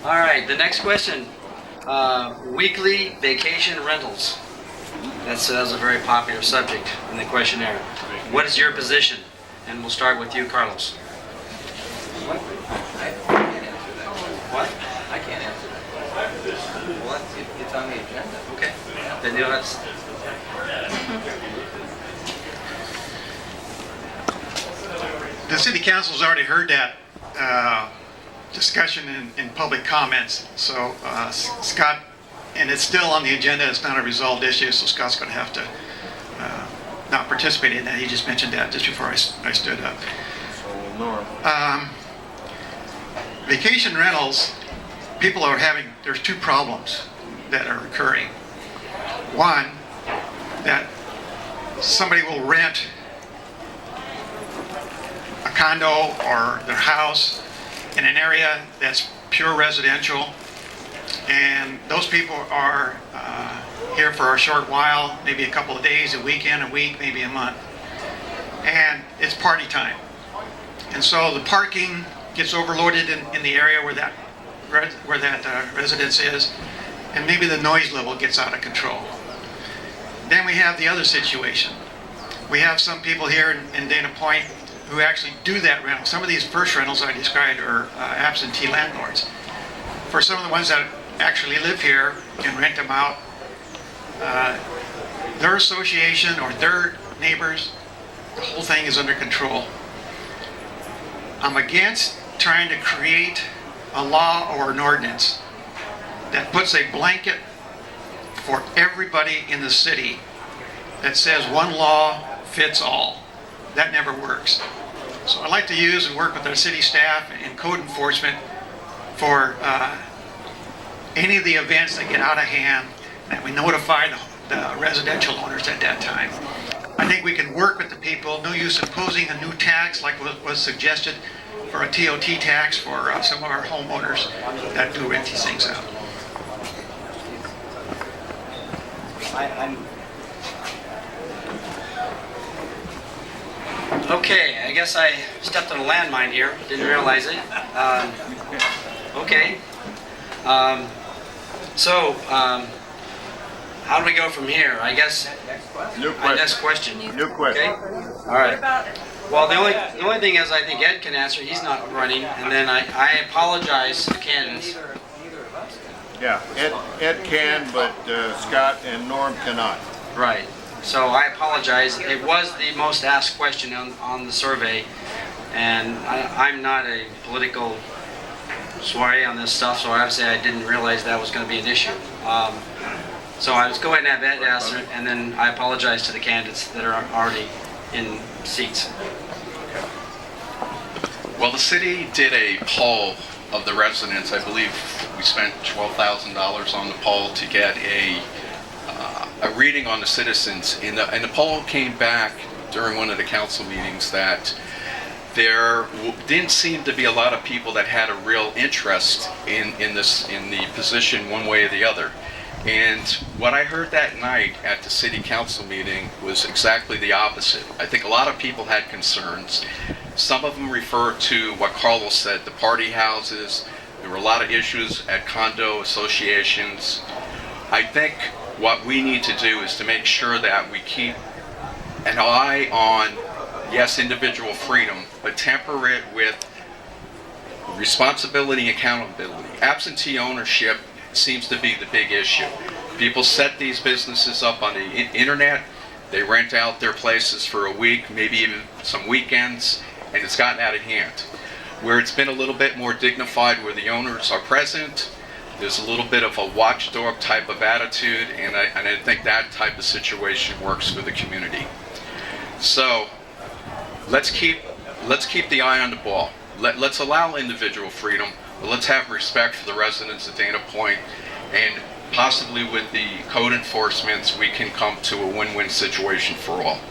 All right, the next question. Weekly vacation rentals. That was a very popular subject in the questionnaire. What is your position? And we'll start with you, Carlos. What? I can't answer that. What? I can't answer that. Well, it's on the agenda. Okay. Then you'll have... The City Council's already heard that discussion in public comments. So Scott, and it's still on the agenda, it's not a resolved issue, so Scott's going to have to not participate in that. He just mentioned that just before I stood up. Vacation rentals, people are having, there's two problems that are occurring. One, that somebody will rent a condo or their house in an area that's pure residential, and those people are here for a short while, maybe a couple of days, a weekend, a week, maybe a month, and it's party time. And so the parking gets overloaded in the area where that residence is, and maybe the noise level gets out of control. Then we have the other situation. We have some people here in Dana Point who actually do that rental. Some of these first rentals I described are absentee landlords. For some of the ones that actually live here and rent them out, their association or their neighbors, the whole thing is under control. I'm against trying to create a law or an ordinance that puts a blanket for everybody in the city that says one law fits all. That never works. So I like to use and work with our city staff and code enforcement for any of the events that get out of hand, that we notify the residential owners at that time. I think we can work with the people. No use imposing a new tax like was suggested for a TOT tax for some of our homeowners that do rent these things out. Okay, I guess I stepped on a landmine here. Didn't realize it. Okay. How do we go from here? I guess. Next question. New question. Okay. All right. Well, the only thing is, I think Ed can answer. He's not running, and then I apologize to the candidates. Yeah, Ed can, but Scott and Norm cannot. Right. So I apologize. It was the most asked question on the survey, and I'm not a political soiree on this stuff, so obviously I didn't realize that was going to be an issue. So I was go ahead and have Ed answer it, and then I apologize to the candidates that are already in seats. Well, the city did a poll of the residents. I believe we spent $12,000 on the poll to get a reading on the citizens. And the poll came back during one of the council meetings that there didn't seem to be a lot of people that had a real interest in the position one way or the other. And what I heard that night at the city council meeting was exactly the opposite. I think a lot of people had concerns. Some of them referred to what Carlos said, the party houses. There were a lot of issues at condo associations. I think what we need to do is to make sure that we keep an eye on, yes, individual freedom, but temper it with responsibility and accountability. Absentee ownership seems to be the big issue. People set these businesses up on the internet, they rent out their places for a week, maybe even some weekends, and it's gotten out of hand. Where it's been a little bit more dignified, where the owners are present, there's a little bit of a watchdog type of attitude, and I think that type of situation works for the community. So let's keep the eye on the ball. Let's allow individual freedom, but let's have respect for the residents of Dana Point, and possibly with the code enforcements we can come to a win-win situation for all.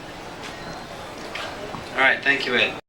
All right, thank you, Ed.